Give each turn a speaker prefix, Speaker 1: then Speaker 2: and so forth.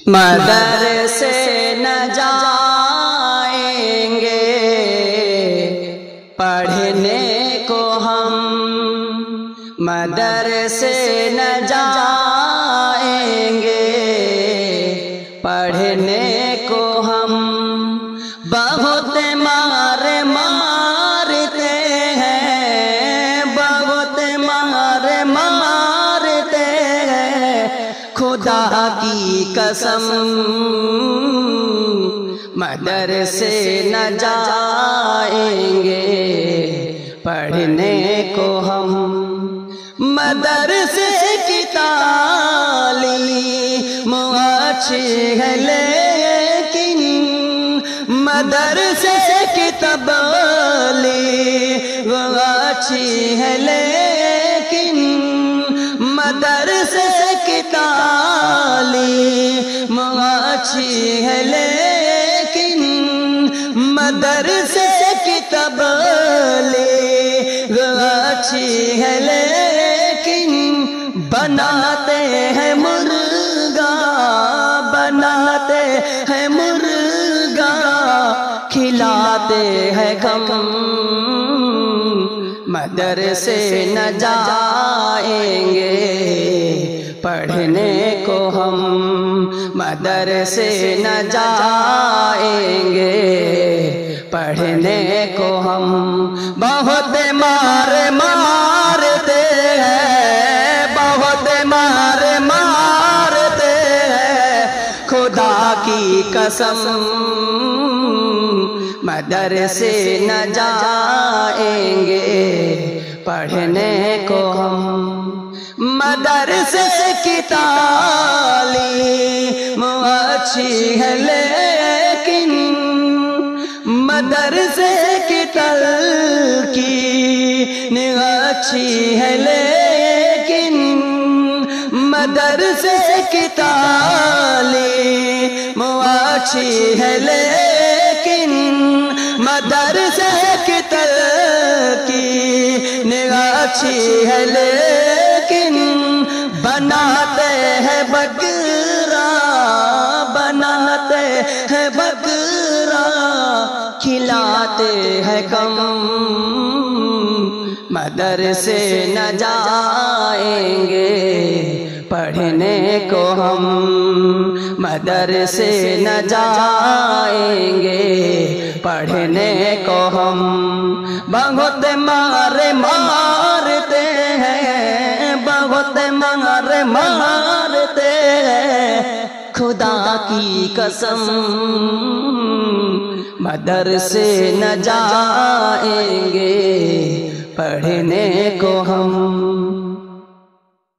Speaker 1: مدرسے نہ جائیں گے پڑھنے کو ہم، مدرسے نہ جائیں گے پڑھنے کو ہم، بہت مار مارتے ہیں، بہت مار مارتے ہیں، خدا کی قسم مدرسے نہ جائیں گے پڑھنے کو ہم، مدرسے کی تعلیم اچھی ہے لیکن مدرسے کی تبلیغ اچھی ہے لیکن مدرسے کی تعلیم اچھی ہے لیکن مدرسے کی تبلیغ اچھی ہے لیکن بناتے ہیں مرغا، بناتے ہیں مرغا، کھلاتے ہیں غم، مدرسے نہ جائیں گے پڑھنے کو ہم، مدرسے نہ جائیں گے پڑھنے کو ہم، بہت مار مارتے ہیں، بہت مار مارتے ہیں، خدا کی قسم مدرسے نہ جائیں گے پڑھنے کو ہم، مدرسے کی تعلیم اچھی ہے لیکن مدرسے کی تلقین اچھی ہے لیکن مدرسے کی تعلیم اچھی ہے لیکن مدرسے کی تلقین اچھی ہے لیکن بناتے ہیں بکرا، بناتے ہیں بکرا، کھلاتے ہیں کم، مدرسے نہ جائیں گے پڑھنے کو ہم، مدرسے نہ جائیں گے پڑھنے کو ہم، بہت مار مارتے ہیں، بہت مار مارتے ہیں، خدا کی قسم مدرسے نہ جائیں گے پڑھنے کو ہم۔